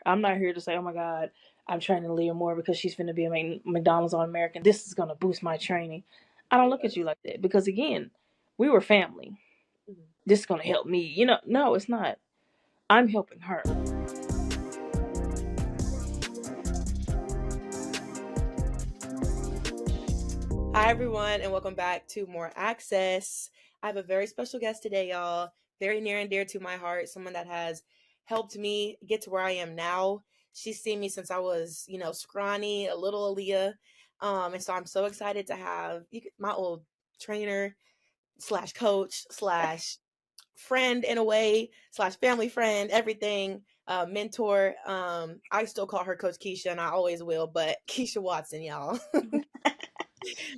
I'm not here to say, oh my God, I'm training Aaliyah Moore because she's going to be a McDonald's All American. This is going to boost my training. I don't look at you like that because, again, we were family. Mhm. This is going to help me. No, it's not. I'm helping her. Hi, everyone, and welcome back to More Access. I have a very special guest today, y'all. Very near and dear to my heart. Someone that has helped me get to where I am now. She's seen me since I was, scrawny, a little Aaliyah. And so I'm so excited to have my old trainer slash coach slash friend in a way slash family friend, everything, mentor. I still call her Coach Kesha, and I always will, but Kesha Watson, y'all.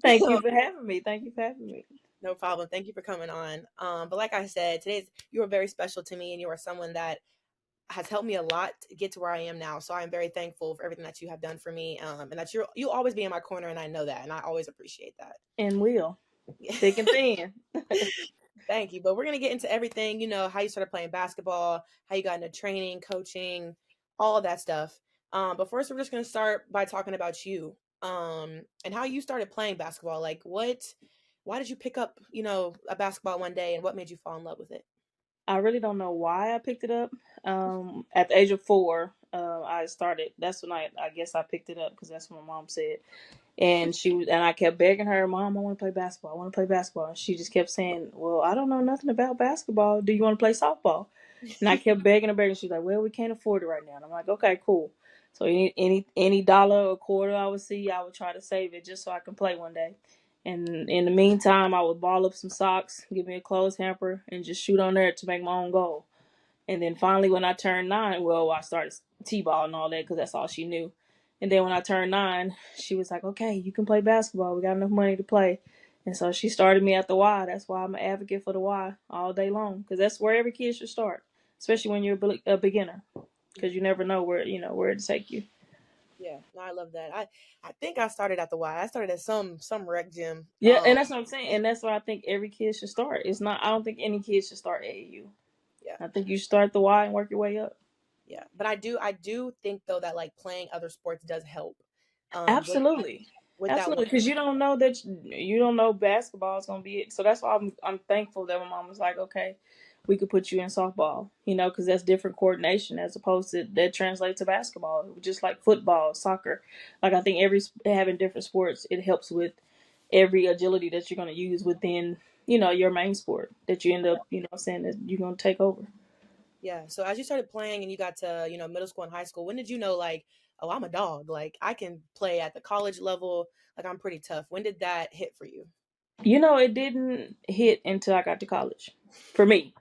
Thank you for having me. Thank you for having me. No problem. Thank you for coming on. But like I said, you are very special to me, and you are someone that has helped me a lot to get to where I am now. So I'm very thankful for everything that you have done for me, and that you'll always be in my corner, and I know that, and I always appreciate that. And will. Thick and thin. Thank you. But we're gonna get into everything. How you started playing basketball, how you got into training, coaching, all of that stuff. But first, we're just gonna start by talking about you, and how you started playing basketball. Like, why did you pick up, a basketball one day, and what made you fall in love with it? I really don't know why I picked it up. At the age of 4, I started. That's when I guess I picked it up because that's what my mom said. And I kept begging her, Mom, I want to play basketball. I want to play basketball. And she just kept saying, Well, I don't know nothing about basketball. Do you want to play softball? And I kept begging and begging. She's like, Well, we can't afford it right now. And I'm like, Okay, cool. So any dollar or quarter I would see, I would try to save it just so I can play one day. And in the meantime, I would ball up some socks, give me a clothes hamper, and just shoot on there to make my own goal. And then finally, when I turned 9, well, I started t-ball and all that because that's all she knew. And then when I turned 9, she was like, "Okay, you can play basketball. We got enough money to play." And so she started me at the Y. That's why I'm an advocate for the Y all day long because that's where every kid should start, especially when you're a beginner, because you never know where to take you. Yeah, no, I love that. I think I started at the Y. I started at some rec gym. Yeah, and that's what I'm saying. And that's why I think every kid should start. It's not. I don't think any kid should start AAU. Yeah, I think you start the Y and work your way up. yeah. But I do think though that like playing other sports does help. With Absolutely, that one. absolutely, because you don't know basketball is gonna be it. So that's why I'm thankful that my mom was like, okay, we could put you in softball, because that's different coordination as opposed to that translates to basketball, just like football, soccer. Like I think having different sports, it helps with every agility that you're gonna use within your main sport that you end up saying that you're gonna take over. Yeah. So as you started playing and you got to, middle school and high school, when did you know like, oh, I'm a dog. Like I can play at the college level. Like I'm pretty tough. When did that hit for you? It didn't hit until I got to college for me.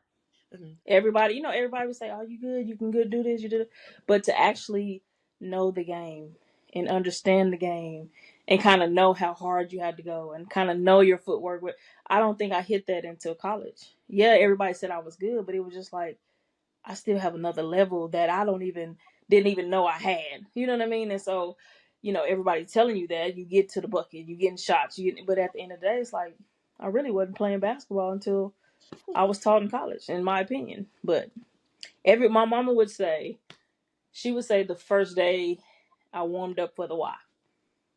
Hmm. Everybody would say, "Oh, you good? You can good do this, you do." But to actually know the game and understand the game and kind of know how hard you had to go and kind of know your footwork, I don't think I hit that until college. Yeah, everybody said I was good, but it was just like I still have another level that I don't even didn't even know I had. You know what I mean? And so, everybody telling you that you get to the bucket, you getting shots, but at the end of the day, it's like I really wasn't playing basketball until I was taught in college, in my opinion. But my mama would say, she would say the first day I warmed up for the Y.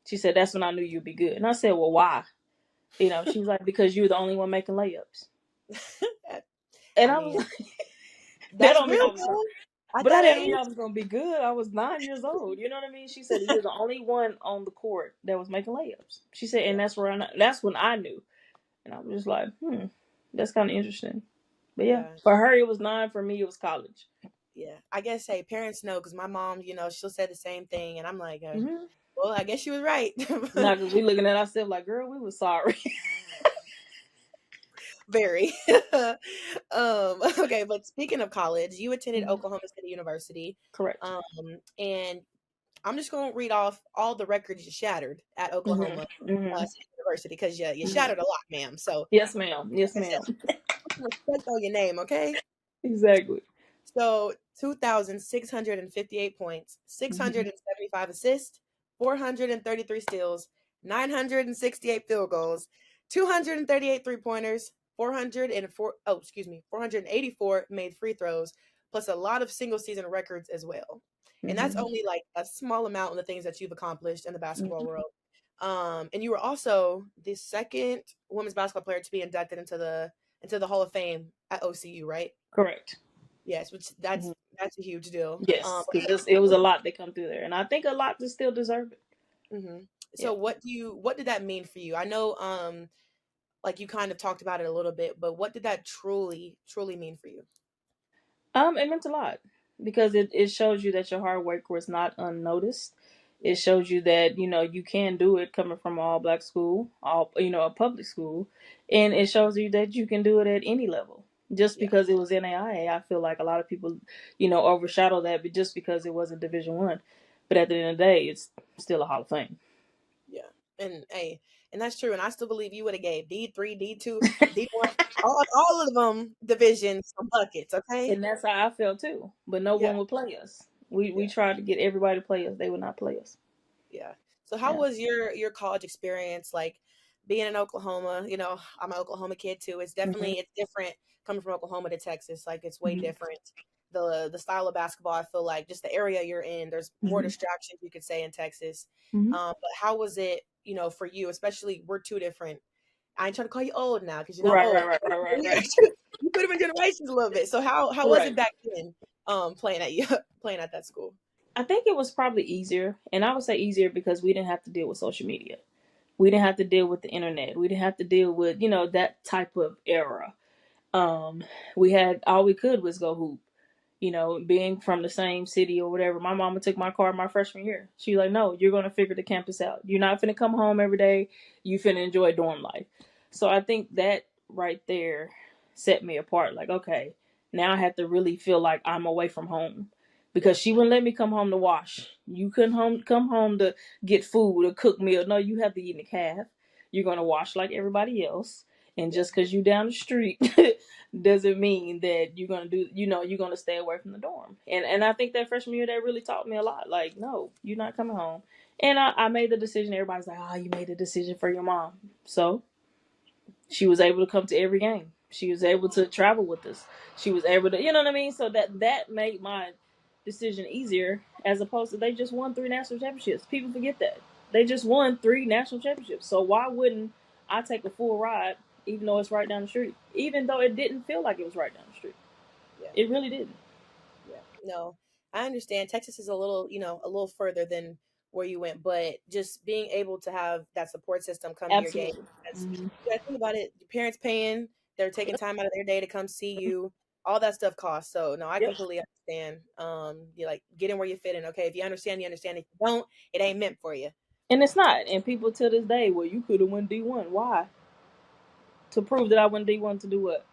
She said that's when I knew you'd be good. And I said, well, why? She was like, because you were the only one making layups. And I I was mean, like, that that's don't mean real I was, though. At but that that didn't mean age. I was gonna be good. I was 9 years old. You know what I mean? She said you're the only one on the court that was making layups. She said, and Yeah. that's when I knew. And I was just like, that's kind of interesting. But yeah, Yeah. for her it was 9. For me it was college. Yeah. I guess, hey, parents know because my mom, she'll say the same thing. And I'm like, Hmm. well, I guess she was right. Not because we looking at ourselves like, girl, we were sorry. Very. Okay, but speaking of college, you attended Mhm. Oklahoma City University. Correct. Um, and I'm just gonna read off all the records you shattered at Hmm. Oklahoma Hmm. City University because you Hmm. shattered a lot, ma'am. So Yes, ma'am. Yes, like I said, ma'am. put some respect on your name, okay? Exactly. So 2,658 points, Hmm. 675 assists, 433 steals, 968 field goals, 238 three pointers, 404 oh excuse me 484 made free throws, plus a lot of single season records as well. And that's Mm-hmm. only like a small amount of the things that you've accomplished in the basketball Mm-hmm. world. And you were also the second women's basketball player to be inducted into the Hall of Fame at OCU, right? Correct. Yes, which Mm-hmm. that's a huge deal. Yes, because it was a lot that come through there, and I think a lot to still deserve it. Mm-hmm. Yeah. So what did that mean for you? I know like you kind of talked about it a little bit, but what did that truly mean for you? It meant a lot because it shows you that your hard work was not unnoticed. It Yeah, shows you that you can do it coming from an all black school, all a public school, and it shows you that you can do it at any level. Just yeah, because it was NAIA, I feel like a lot of people overshadow that, but just because it wasn't Division One. But at the end of the day, it's still a Hall of Fame. yeah. And hey, and that's true. And I still believe you would have gave D3, D2, D1, all of them divisions some buckets. Okay. And that's how I felt too. But no Yeah, one would play us. We yeah. tried to get everybody to play us. They would not play us. Yeah. So how Yeah. was your college experience like being in Oklahoma? You know, I'm an Oklahoma kid too. Hmm. It's different coming from Oklahoma to Texas. Like it's way Hmm. different. The style of basketball, I feel like just the area you're in, there's more Hmm. distractions you could say in Texas. Hmm. But how was it, for you, especially we're two different. I ain't trying to call you old now because you're not Right, right, old. right, right, right, right. You could have been generations a little bit. So how was it Right. back then playing at you playing at that school? I think it was probably easier, and I would say easier because we didn't have to deal with social media. We didn't have to deal with the internet. We didn't have to deal with that type of era. Um, we had all we could was go hoop. Being from the same city or whatever. My mama took my car my freshman year. She like, no, you're gonna figure the campus out. You're not finna come home every day. You finna enjoy dorm life. So I think that right there set me apart. Like, okay, now I have to really feel like I'm away from home. Yeah, Because she wouldn't let me come home to wash. You couldn't come home to get food or cook meal. No, you have to eat in the caf. You're gonna wash like everybody else. And yeah, just because you down the street doesn't mean that you're gonna you're gonna stay away from the dorm. And I think that freshman year that really taught me a lot. Like, no, you're not coming home. And I made the decision. Everybody's like, oh, you made the decision for your mom. So she was able to come to every game. She was yeah. able to travel with us. She was able to, you know what I mean? So that made my decision easier as opposed to they just won 3 national championships. People forget that. They just won 3 national championships. So why wouldn't I take a full ride even though it's right down the street? Even though it didn't feel like it was right down the street. Yeah. It really didn't. Yeah. No, I understand. Texas is a little further than where you went, but just being able to have that support system come to your game. Absolutely. That's, Hmm. you gotta think about it. Your parents paying, they're taking time out of their day to come see you. All that stuff costs. So no, I Yep. completely understand. You like get in where you fit in. Okay, if you understand, you understand. If you don't, it ain't meant for you. And it's not. And people to this day, well, you could have won D1. Why? To prove that I won D1 to do what?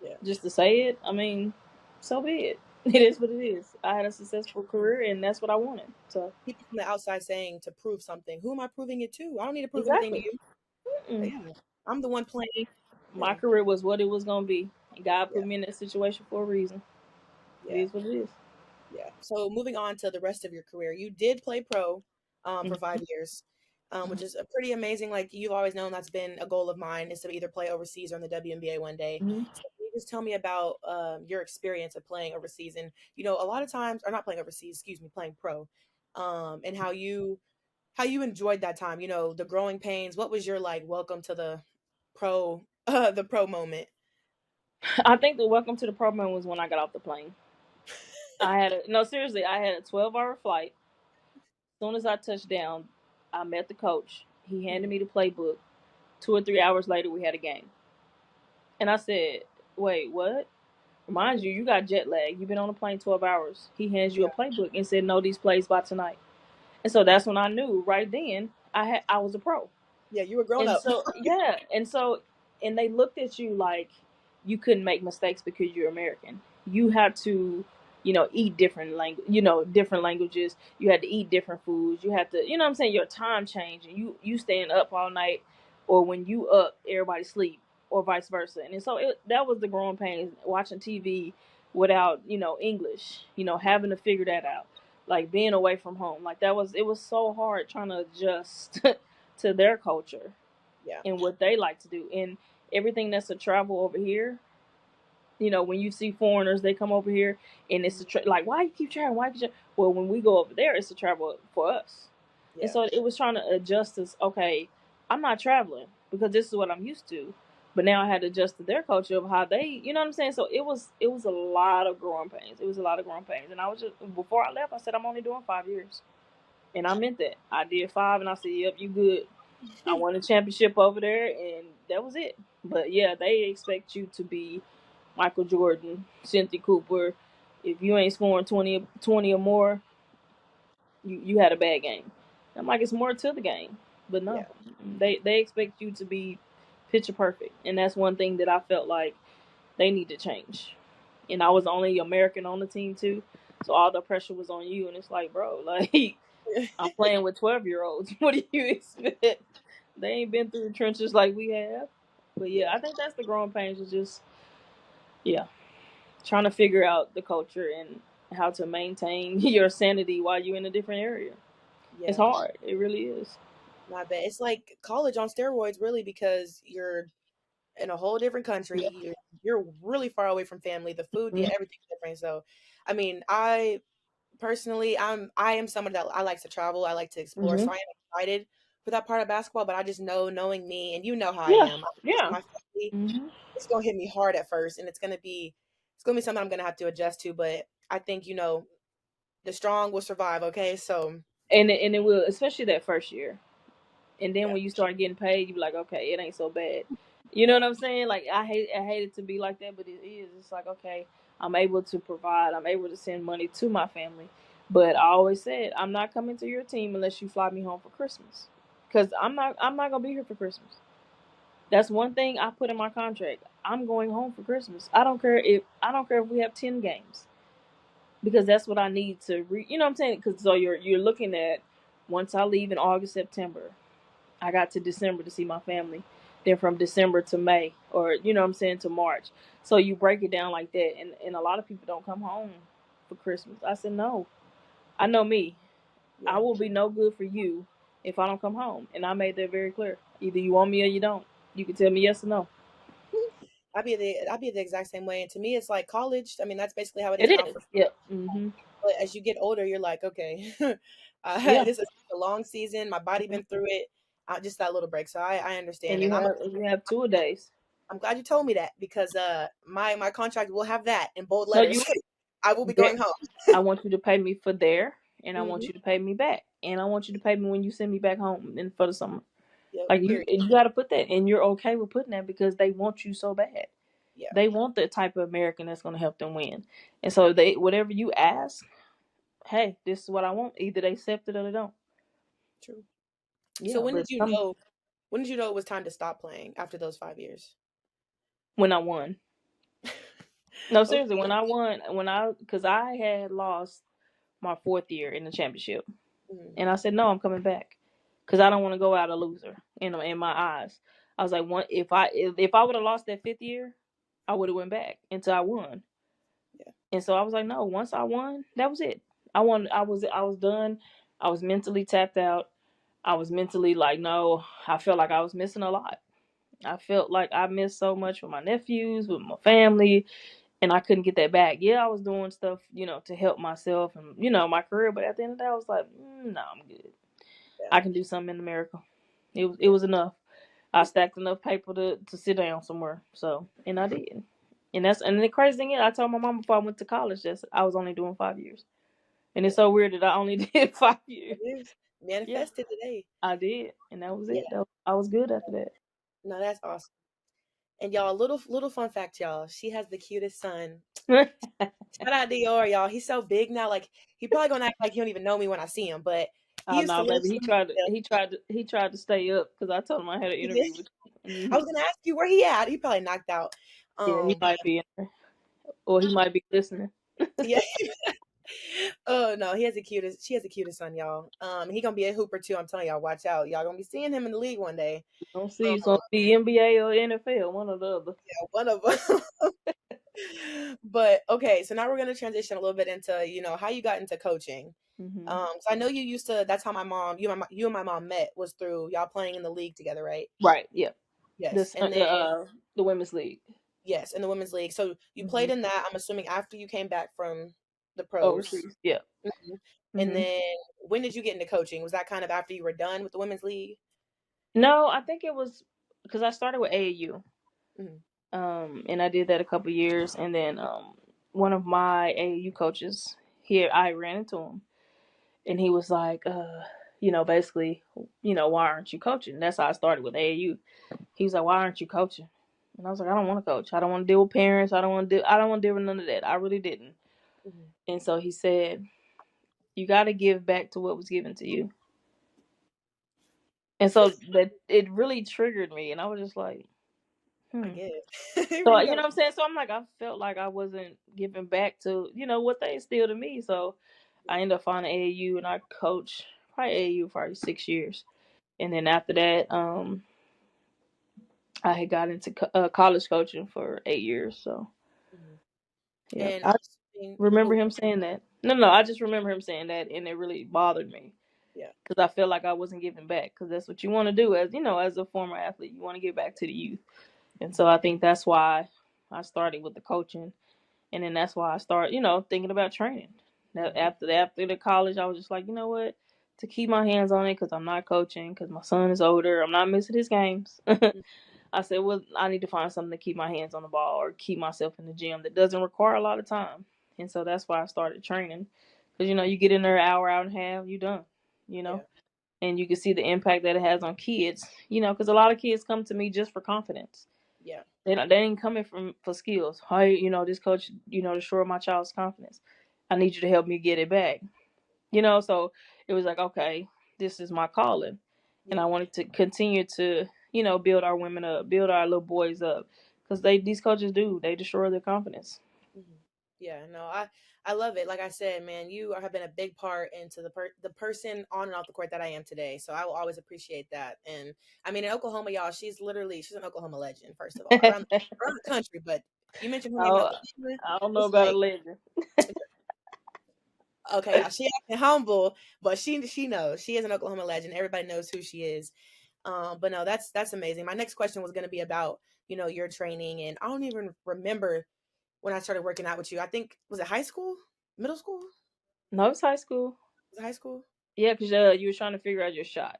Yeah. Just to say it? I mean, so be it. It is what it is. I had a successful career, and that's what I wanted. So People from the outside saying to prove something. Who am I proving it to? I don't need to prove anything to exactly. you. Mm-mm. Yeah. I'm the one playing. My Yeah. career was what it was gonna be. God Yeah. put me in that situation for a reason. It Yeah. is what it is. Yeah. So moving on to the rest of your career, you did play pro for Mm-hmm. 5 years, which is a pretty amazing. Like you've always known, that's been a goal of mine is to either play overseas or in the WNBA one day. Mm-hmm. So can you just tell me about your experience of playing overseas and a lot of times, or not playing overseas, excuse me, playing pro, and how you enjoyed that time. The growing pains. What was your like welcome to pro the pro moment? I think the welcome to the program was when I got off the plane. I had no seriously. I had a 12-hour flight. As soon as I touched down, I met the coach. He handed me the playbook. 2 or 3 hours later, we had a game. And I said, "Wait, what?" Mind you, you got jet lag. You've been on a plane 12 hours. He hands you a Yeah, playbook and said, "Know these plays by tonight." And so that's when I knew right then I was a pro. yeah, you were grown And up. so yeah, and they looked at you like you couldn't make mistakes because you're American. You had to, eat different languages. You had to eat different foods. You had to, what I'm saying, your time changed, and you staying up all night, or when you up, everybody sleep, or vice versa. And so that was the growing pains watching TV without English. Having to figure that out, like being away from home. Like it was so hard trying to adjust to their culture Yeah, and what they like to do. And everything that's a travel over here, You know, when you see foreigners, they come over here and it's like, why you keep traveling? Why you keep Well, when we go over there, it's a travel for us. And Yeah. so it was trying to adjust us. Okay, I'm not traveling because this is what I'm used to. But now I had to adjust to their culture of how they, you know what I'm saying? So it was a lot of growing pains. It was a lot of growing pains. And I was just, before I left, I said, I'm only doing 5 years. And I meant that. I did 5 and I said, yep, you good. I won a championship over there and that was it. But yeah, they expect you to be Michael Jordan, Cynthia Cooper. If you ain't scoring 20 or more, you had a bad game. I'm like, it's more to the game. But no, Yeah. they expect you to be picture perfect. And that's one thing that I felt like they need to change. And I was the only American on the team too. So all the pressure was on you. And it's like, bro, like, I'm playing with 12-year-olds. What do you expect? They ain't been through the trenches like we have. But yeah, Yeah. I think that's the growing pains is just, yeah, trying to figure out the culture and how to maintain your sanity while you're in a different area. It's Yeah. hard. It really is. My bad. It's like college on steroids, really, because you're in a whole different country. Yeah. You're really far away from family. The food, yeah, Mhm. everything's different. So, I mean, I personally, I am someone that I like to travel. I like to explore. Mhm. So I am excited for that part of basketball. But I just know, knowing me, and you know how I Yeah. am. Yeah. My family, Mhm. it's gonna hit me hard at first, and it's gonna be something I'm gonna have to adjust to. But I think the strong will survive. Okay, so And it will, especially that first year. And then yeah, when you start getting paid, you be like, okay, it ain't so bad. You know yeah, what I'm saying? Like I hate it to be like that, but it is. It's like, okay, I'm able to provide. I'm able to send money to my family. But I always said, I'm not coming to your team unless you fly me home for Christmas, because I'm not gonna be here for Christmas. That's one thing I put in my contract. I'm going home for Christmas. I don't care if we have 10 games, because that's what I need to. You know what I'm saying? Because so you're looking at, once I leave in August, September, I got to December to see my family. Then from December to May, or you know what I'm saying, to March. So you break it down like that, and a lot of people don't come home for Christmas. I said no. I know me. I yeah. will be no good for you if I don't come home, and I made that very clear. Either you want me or you don't. You can tell me yes or no. I'd be the exact same way. And to me, it's like college. I mean, that's basically how it is It now is. for. Yep. Mhm. But as you get older, you're like, okay, Yeah. this is a long season. My body been ththrough it. Just that little break. So I And understand, you and have you have 2 days. I'm glad you told me that because my contract will have that in bold No, letters. you I will be there. going home. I want you to pay me for there, and I want Hmm. you to pay me back, and I want you to pay me when you send me back home and for the summer. Yep. Like you, Period. you got to put that, and you're okay with putting that because they want you so bad. Yeah. They want the type of American that's going to help them win, and so they whatever you ask, hey, this is what I want. Either they accept it or they don't. True. So Yeah, but when did you know it was time to stop playing after those 5 years? when I won, no, seriously, Okay. when I won, because I had lost my 4th year in the championship. Mhm. And I said, no, I'm coming back because I don't want to go out a loser. You know, in my eyes, I was like, if I would have lost that 5th year, I would have went back until I won. Yeah. And so I was like, no, once I won, that was it. I won. I was done. I was mentally tapped out. I was mentally like, no. I felt like I was missing a lot. I felt like I missed so much with my nephews, with my family, and I couldn't get that back. Yeah, I was doing stuff, to help myself and my career, but at the end of the day, I was like, no, I'm good. Yeah. I can do something in America. It Yeah. was enough. I stacked enough paper to sit down somewhere. So, and I did. And the crazy thing is, I told my mom before I went to college that I was only doing 5 years. And it's Yeah. so weird that I only did 5 years. It is Yeah, manifested today. I did, and that was Yeah. it. I was good after that. No, that's awesome. And y'all, little fun fact, y'all. She has the cutest son. Shout out Dior, y'all. He's so big now. Like he probably gonna act like he don't even know me when I see him. But he Oh used to no, live baby, he somewhere. tried to stay up because I told him I had an He did. interview with you. I was gonna ask you where he at. He probably knocked out. Yeah, he Um, might be in there, or he might be listening. yeah. Oh no, he has the cutest. She has the cutest son, y'all. He gonna be a hooper too. I'm telling y'all, watch out. Y'all gonna be seeing him in the league one day. Don't see it's gonna be NBA or NFL, one or the other. One of them. But okay, so now we're gonna transition a little bit into how you got into coaching. Hmm. So I know you used to. That's how you and my mom met was through y'all playing in the league together, right? Right. Yeah. Yes, and then The women's league. Yes, in the women's league. So you played Hmm. in that, I'm assuming after you came back from the pros. Overseas. Yeah. Mhm. And Hmm. then when did you get into coaching? Was that kind of after you were done with the women's league? No, I think it was because I started with AAU. Mhm. And I did that a couple years, and then one of my AAU coaches here, I ran into him, and he was like, basically, why aren't you coaching? That's how I started with AAU. He was like, why aren't you coaching? And I was like, I don't want to coach. I don't want to deal with parents. I don't want to deal with none of that. I really didn't. Mhm. And so he said, you got to give back to what was given to you. And so that it really triggered me, and I was just like, I hmm. get it. So You you got know what I'm saying. So I'm like, I felt like I wasn't giving back to what they instilled in me. So I ended up finding AAU, and I coached probably AAU for 6 years, and then after that, I had got into college coaching for 8 years. So Mhm. yeah, And I I'm assuming, remember oh, him saying that. No, I just remember him saying that, and it really bothered me yeah. because I felt like I wasn't giving back because that's what you want to do as as a former athlete. You want to give back to the youth, and so I think that's why I started with the coaching. And then that's why I started, thinking about training. Now, Mhm. after the college, I was just like, you know what, to keep my hands on it because I'm not coaching because my son is older. I'm not missing his games. Mhm. I said, well, I need to find something to keep my hands on the ball or keep myself in the gym that doesn't require a lot of time. And so that's why I started training because you get in there an hour and a half, you done. You know, Yeah. and you can see the impact that it has on kids. Because a lot of kids come to me just for confidence. Yeah. They ain't coming from for skills. Hey, this coach, destroyed my child's confidence. I need you to help me get it back. So it was like, okay, this is my calling, and Yeah. I wanted to continue to, build our women up, build our little boys up, because these coaches they destroy their confidence. Mhm. Yeah, no, I love it. Like I said, man, you have been a big part into the person on and off the court that I am today. So I will always appreciate that. And I mean, in Oklahoma, y'all, she's an Oklahoma legend. First of all, around the country. But you mentioned her name in I, Oklahoma, I don't know it's about a like, legend. okay, y'all, she acting humble, but she knows she is an Oklahoma legend. Everybody knows who she is. But no, that's amazing. My next question was going to be about your training, and I don't even remember when I started working out with you. I think, was it high school, middle school? No, it's high school. Was it high school? Yeah, because you were trying to figure out your shot.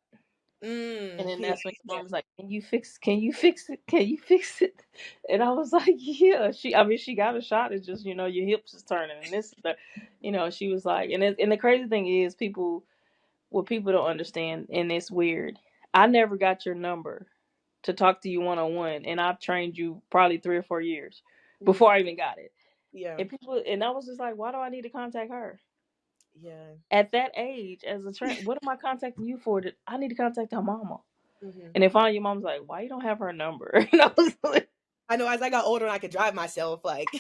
And then Yeah, that's when your yeah. mom was like, "Can you fix? Can you fix it? Can you fix it?" And I was like, "Yeah." I mean, she got a shot. It's just your hips is turning, and this is She was like, and the crazy thing is, what people don't understand, and it's weird. I never got your number to talk to you 1-on-1, and I've trained you probably 3 or 4 years Mhm. before I even got it. Yeah, And I was just like, why do I need to contact her? yeah. At that age, as a trainer, what am I contacting you for? That I need to contact her mama. Mhm. And then finally, your mom's like, "Why you don't have her number?" And I was like, I know as I got older and I could drive myself, like,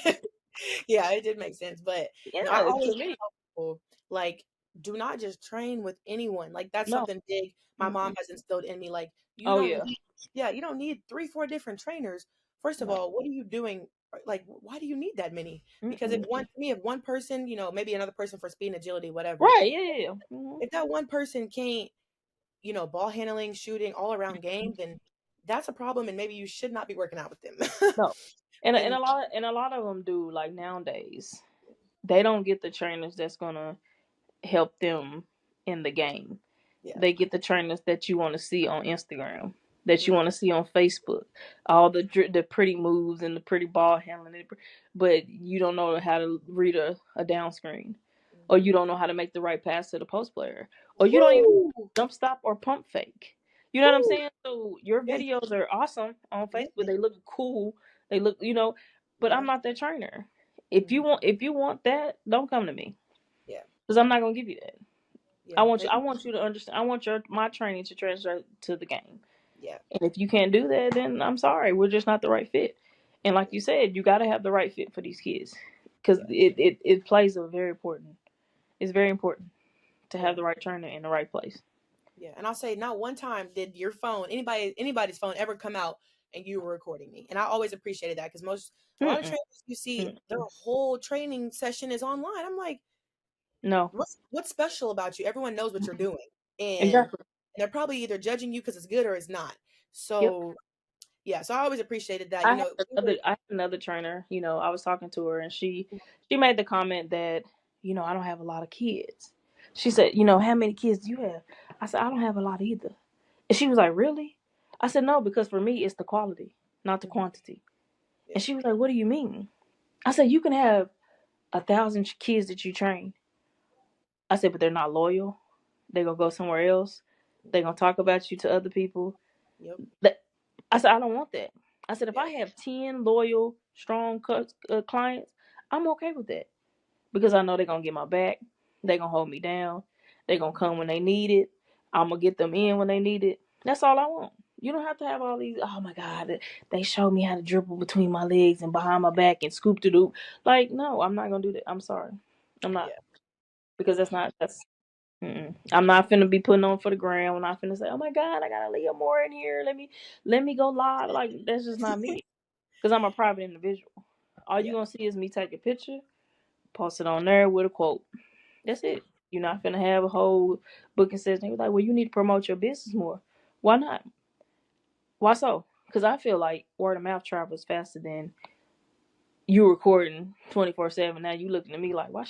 yeah, it did make sense. But no, I "Yeah, always to me, tell people, like, do not just train with anyone. Like, that's no." something big my mom Mm-mm. has instilled in me. Like, you Oh don't yeah, need, yeah, you don't need 3, 4 different trainers. First of no. all, what are you doing? Like, why do you need that many? Because Mm-mm. if one person, maybe another person for speed and agility, whatever, Right? Yeah, yeah, yeah. Mm-hmm. if that one person can't, ball handling, shooting, all around game, then that's a problem, and maybe you should not be working out with them. No, and And a lot of them do like nowadays. They don't get the trainers that's gonna help them in the game. yeah, They get the trainers that you want to see on Instagram, that you mm, want to see on Facebook, all the pretty moves and the pretty ball handling, but you don't know how to read a down screen, or mhm. you don't know how to make the right pass to the post player, or you don't even Woo, jump stop or pump fake. You know what I'm woo, saying? So your yes, videos are awesome on yes, Facebook. They look cool. They look, but I'm yeah, not their trainer. mhm, If you want that, don't come to me yeah, because I'm not gonna give you that. yeah, I want you to understand. I want my training to translate to the game. yeah, And if you can't do that, then I'm sorry, we're just not the right fit. And like you said, you got to have the right fit for these kids because yeah, it plays a very important. It's very important to have yeah, the right trainer in the right place. yeah. And I'll say, not one time did your phone, anybody's phone, ever come out and you were recording me, and I always appreciated that because a lot of Mm-mm, trainers you see, their mm-mm. whole training session is online. I'm like, No, what's special about you? Everyone knows what you're mm-mm. doing, and Exactly. they're probably either judging you because it's good or it's not. Yep. So Yeah, so I always appreciated that. I You had know, I had another trainer, I was talking to her and she made the comment that, I don't have a lot of kids. She said, how many kids do you have? I said, I don't have a lot either. And she was like, really? I said, no, because for me it's the quality, not the Mhm. quantity. And Yeah, she was like, what do you mean? I said, you can have 1,000 kids that you train. I said, but they're not loyal. They're gonna go somewhere else. They're gonna talk about you to other people. yep, That I said, I don't want that. I said, if yeah, I have 10 loyal, strong clients, I'm okay with that because I know they're gonna get my back. They're gonna hold me down. They're gonna mhm, come when they need it. I'm gonna get them in when they need it. That's all I want. You don't have to have all these. Oh my God, they showed me how to dribble between my legs and behind my back and scoop to do. Like, no, I'm not gonna do that. I'm sorry, I'm not, yeah, because that's. Mm-mm. I'm not finna be putting on for the gram. I'm not finna say, "Oh my God, I got Aaliyah Moore in here. Let me go live." Like, that's just not me. Because I'm a private individual. All you yeah, gonna see is me take a picture, post it on there with a quote. That's it. You're not finna have a whole booking session. They was like, well, you need to promote your business more. Why not? Why so? Because I feel like word of mouth travels faster than you recording 24/7. Now you looking at me like, why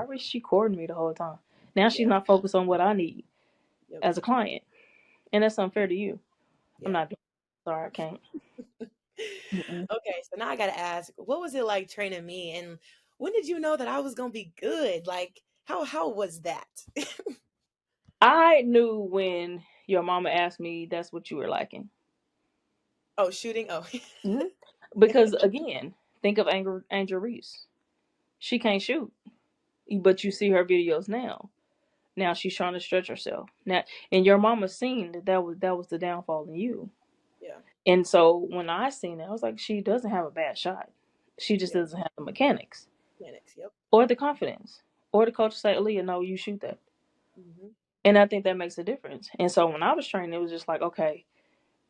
was she recording me the whole time? Now she's yeah, not focused on what I need yep, as a client. And that's unfair to you. I'm yeah. not doing it. Sorry, I can't. Mm-mm. Okay, so now I gotta ask, what was it like training me, and when did you know that I was gonna be good? Like, how was that? I knew when your mama asked me that's what you were lacking. Oh, shooting. Oh, Hmm. Because again, think of Angel Reese. She can't shoot, but you see her videos now. Now she's trying to stretch herself. Now, and your mama seen that was the downfall in you. yeah, And so when I seen it, I was like, she doesn't have a bad shot. She just yeah, doesn't have the mechanics mechanics. Yep. or the confidence or the coach say, Aaliyah, no, you shoot that. Hmm. And I think that makes a difference. And so when I was training, it was just like, okay,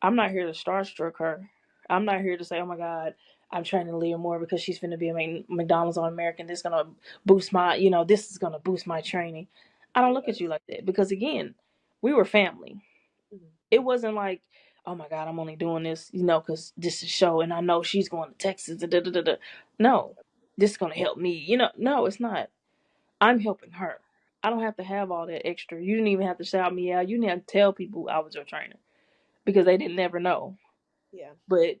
I'm not here to starstruck her. I'm not here to say, oh my God, I'm training Leah Moore because she's going to be a McDonald's All American. This is going to boost this is going to boost my training. I don't look Yeah. at you like that because, again, we were family. Hmm. It wasn't like, oh my God, I'm only doing this, because this is show and I know she's going to Texas. Da, da, da, da. No, this is going to help me. No, it's not. I'm helping her. I don't have to have all that extra. You didn't even have to shout me out. You didn't have to tell people I was your trainer because they didn't never know. Yeah. But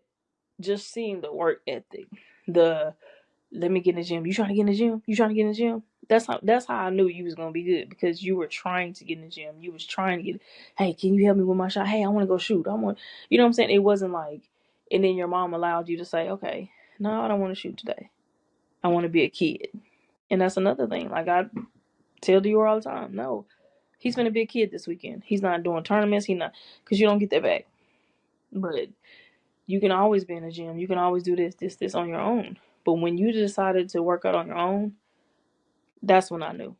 just seeing the work ethic, the let me get in the gym. You trying to get in the gym? You trying to get in the gym? That's how I knew you was gonna be good because you were trying to get in the gym. You was trying to get. Hey, can you help me with my shot? Hey, I want to go shoot. I want. You know what I'm saying? It wasn't like, and then your mom allowed you to say, okay, no, I don't want to shoot today. I want to be a kid, and that's another thing. Like I tell Dior all the time, no, he's gonna be a kid this weekend. He's not doing tournaments. He not because you don't get that back. But you can always be in the gym. You can always do this on your own. But when you decided to work out on your own, that's when I knew.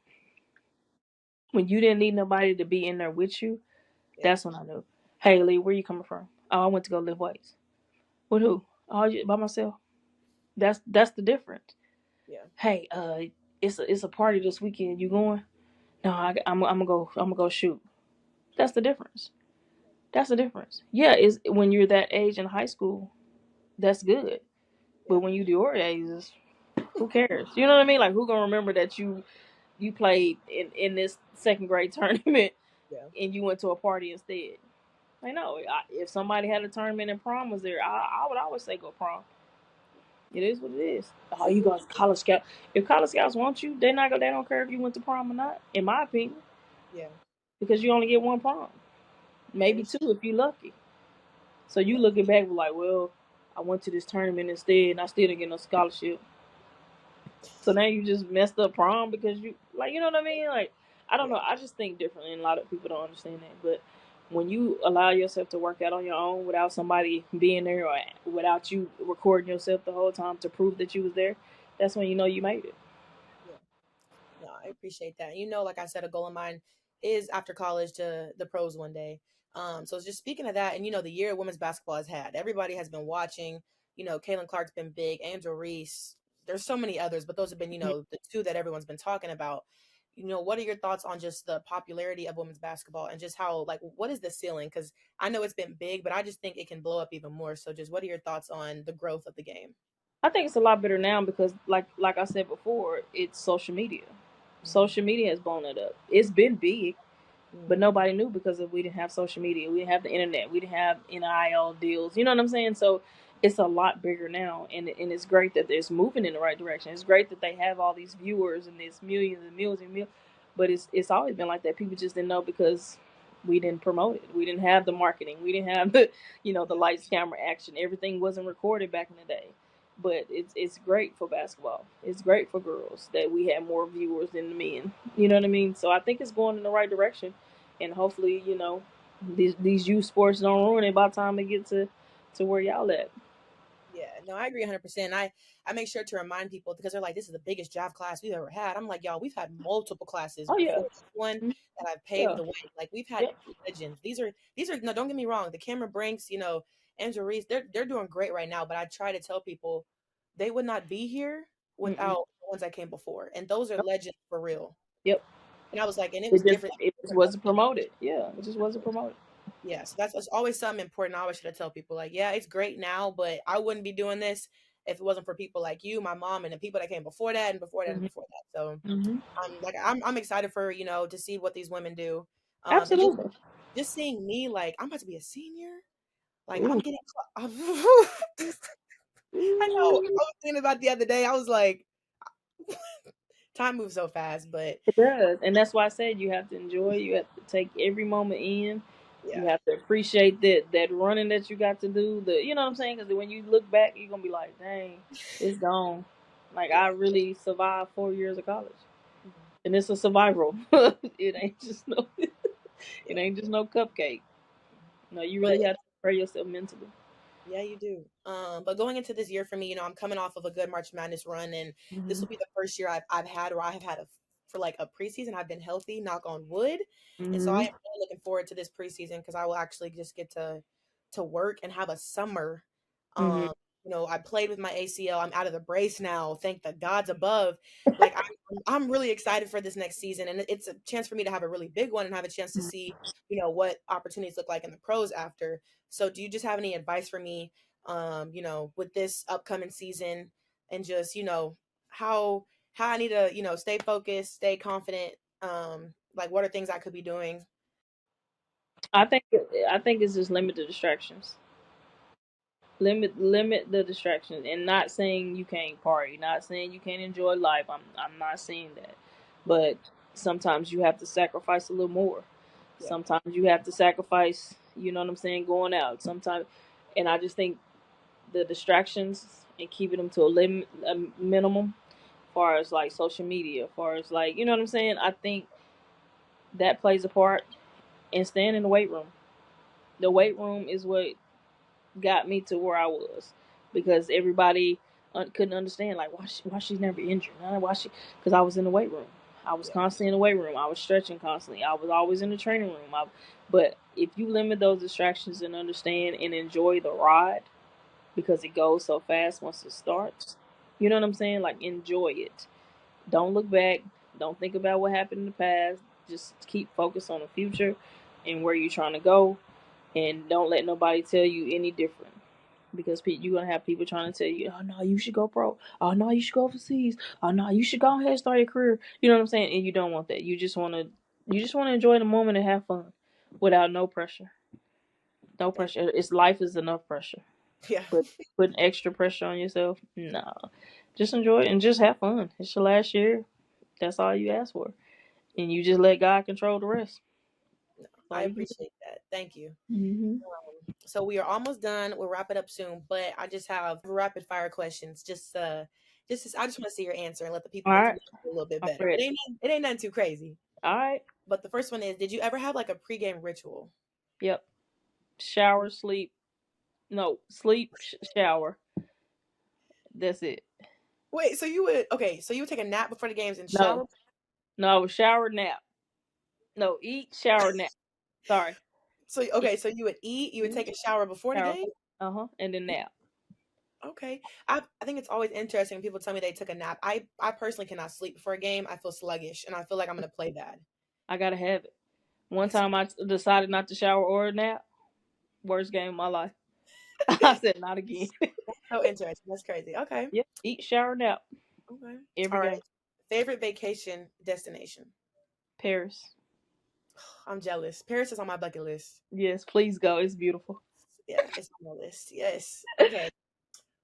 When you didn't need nobody to be in there with you, Yeah. that's when I knew. Hey Lee, where you coming from? Oh, I went to go lift weights. With who? Oh, by myself. That's the difference. Yeah. Hey, it's a party this weekend. You going? No, I'm gonna go. I'm gonna go shoot. That's the difference. That's the difference. Yeah, is when you're that age in high school, that's good. But Yeah. when you do your ages, who cares? You know what I mean? Like, who gonna remember that you played in this second grade tournament Yeah. and you went to a party instead? Like, no, if somebody had a tournament and prom was there, I would always say go prom. It is what it is. Oh, you got college scout. If college scouts want you, they not go. They don't care if you went to prom or not. In my opinion, Yeah. because you only get one prom, That maybe is two true. if you lucky. So you Yeah. looking back like, well, I went to this tournament instead, and I still didn't get no scholarship. So now you just messed up prom because you know what I mean? Like, I don't know. Yeah. I just think differently, and a lot of people don't understand that. But when you allow yourself to work out on your own without somebody being there or without you recording yourself the whole time to prove that you was there, that's when you know you made it. Yeah. No, I appreciate that. You know, like I said, a goal of mine is after college to the pros one day. So just speaking of that, and the year women's basketball has had, everybody has been watching. Caitlin Clark's been big, Angel Reese. There's so many others, but those have been, the two that everyone's been talking about. what are your thoughts on just the popularity of women's basketball and just how, like, what is the ceiling? Because I know it's been big, but I just think it can blow up even more. So, just what are your thoughts on the growth of the game? I think it's a lot better now because, like I said before, it's social media. Mm-hmm. Social media has blown it up. It's been big, but Mm-hmm. nobody knew because we didn't have social media. We didn't have the internet. We didn't have NIL deals. You know what I'm saying? So it's a lot bigger now, and it's great that it's moving in the right direction. It's great that they have all these viewers and there's millions and millions and millions. But it's always been like that. People just didn't know because we didn't promote it. We didn't have the marketing. We didn't have the the lights, camera, action. Everything wasn't recorded back in the day. But it's great for basketball. It's great for girls that we have more viewers than the men. You know what I mean? So I think it's going in the right direction, and hopefully, these youth sports don't ruin it by the time they get to where y'all at. Yeah, no, I agree 100%. I make sure to remind people because they're like, this is the biggest draft class we've ever had. I'm like, y'all, we've had multiple classes Oh yeah. before this one Mhm. that I've paved Yeah. the way. Like we've had Yep. legends. These are no, don't get me wrong. The Cameron Brinks, Andrew Reese, they're doing great right now. But I try to tell people they would not be here Mm-mm. without the ones that came before, and those are legends for real. Yep. And I was like, and it was It different. just wasn't promoted. Yeah, it just wasn't promoted. Yeah, so that's always something important. I always should have tell people like, yeah, it's great now, but I wouldn't be doing this if it wasn't for people like you, my mom, and the people that came before that and before that and Hmm. before that. So Hmm. I'm excited for to see what these women do, and Absolutely. just seeing me like I'm about to be a senior, like I'm Ooh. getting. I know. Ooh. I was thinking about the other day. I was like, time moves so fast, but It does, and that's why I said you have to enjoy. You have to take every moment in. You yeah, have to appreciate that running that you got to do. You know what I'm saying? Because when you look back, you're gonna be like, "Dang, it's gone." Like yeah. I really survived 4 years of college, Mhm. and it's a survival. It ain't just no. It Yeah. ain't just no cupcake. No, you But really have to prepare yourself mentally. yeah, you do. But going into this year for me, I'm coming off of a good March Madness run, and this Hmm. will be the first year I've had where I have had for like a preseason. I've been healthy, knock on wood, and so I am Hmm. really looking forward to this preseason because I will actually just get to work and have a summer. Hmm. Um, I played with my ACL. I'm out of the brace now. Thank the gods above. Like I'm really excited for this next season, and it's a chance for me to have a really big one and have a chance to see what opportunities look like in the pros after. So, do you just have any advice for me, with this upcoming season, and just how I need to stay focused, stay confident? Like what are things I could be doing? I think it's just limit the distractions. Limit the distractions, and not saying you can't party, not saying you can't enjoy life. I'm not saying that, but sometimes you have to sacrifice a little more. Yeah, Sometimes you have to sacrifice. You know what I'm saying? Going out sometimes, and I just think the distractions and keeping them to a minimum, as far as like social media, as far as like you know what I'm saying. I think that plays a part, and staying in the weight room. The weight room is what got me to where I was, because everybody couldn't understand like why she's never injured. Why she? Because I was in the weight room. I was yeah, constantly in the weight room. I was stretching constantly. I was always in the training room. But if you limit those distractions and understand and enjoy the ride, because it goes so fast once it yeah, starts, you know what I'm saying? Like enjoy it. Don't look back. Don't think about what happened in the past. Just keep focused on the future and where you're trying to go, and don't let nobody tell you any different, because you're gonna have people trying to tell you, oh no, you should go pro. Oh no, you should go overseas. Oh no, you should go ahead and start your career. You know what I'm saying? And you don't want that. You just want to enjoy the moment and have fun, without no pressure. No yeah, pressure. It's life is enough pressure. yeah. But putting extra pressure on yourself, no. Just enjoy it and just have fun. It's your last year. That's all you ask for, and you just let God control the rest. No, That's I all you can appreciate that. Thank you. do. Hmm. So we are almost done. We'll wrap it up soon, but I just have rapid fire questions. I just want to see your answer and let the people All get to right, know you a little bit I'm better. ready. It ain't nothing too crazy. All right. But the first one is, did you ever have like a pregame ritual? Yep. Shower, sleep. No, sleep, shower. That's it. Wait, so you would take a nap before the games and No, shower? no, shower, nap. No, eat, shower, nap. Sorry. So Eat, so you would eat, you would mhm, take a shower before the shower, game? and then nap. Okay. I think it's always interesting when people tell me they took a nap. I personally cannot sleep before a game. I feel sluggish and I feel like I'm gonna play bad. I gotta have it. One It's time I decided not to shower or a nap. Worst game of my life. I said not again. so interesting. That's crazy. Okay. Yep. Eat, shower, nap. Okay. Every All right. game. Favorite vacation destination. Paris. I'm jealous. Paris is on my bucket list. Yes, please go. It's beautiful. Yeah, it's on my list. Yes. Okay.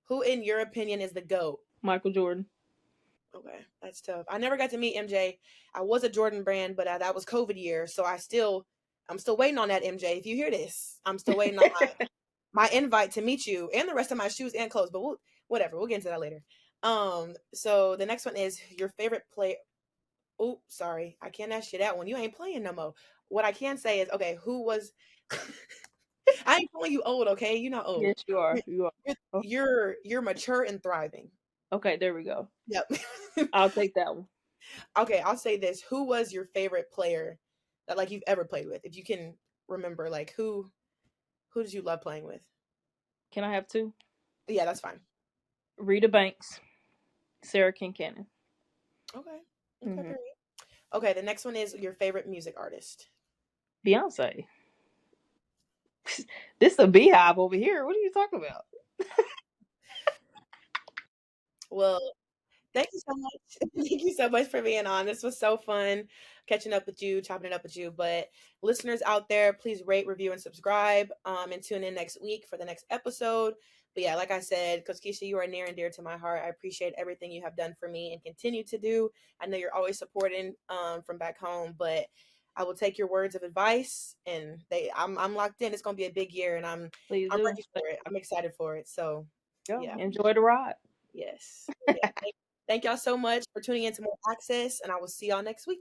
Who, in your opinion, is the GOAT? Michael Jordan. Okay, that's tough. I never got to meet MJ. I was a Jordan brand, but that was COVID year, so I'm still waiting on that, MJ. If you hear this, I'm still waiting on my invite to meet you and the rest of my shoes and clothes. But whatever, we'll get into that later. So the next one is your favorite play. Oh, sorry, I can't ask you that one. You ain't playing no more. What I can say is, okay, who was? I ain't calling you old, okay? You're not old. Yes, you are. You are. Oh, You're mature and thriving. okay, there we go. Yep. I'll take that one. Okay, I'll say this. Who was your favorite player that like you've ever played with? If you can remember, like who did you love playing with? Can I have two? Yeah, that's fine. Rita Banks, Sarah Kincannon. Okay. Okay, Hmm. period. Okay, the next one is your favorite music artist. Beyonce. This is a beehive over here. What are you talking about? Well, thank you so much. Thank you so much for being on. This was so fun catching up with you, chopping it up with you. But listeners out there, please rate, review, and subscribe. And tune in next week for the next episode. But yeah, like I said, because Kesha, you are near and dear to my heart. I appreciate everything you have done for me and continue to do. I know you're always supporting from back home, but I will take your words of advice and I'm locked in. It's gonna be a big year and Please I'm do. ready for it. I'm excited for it. So Go. yeah. Enjoy the ride. Yes. Yeah. Thank y'all so much for tuning in to More Access, and I will see y'all next week.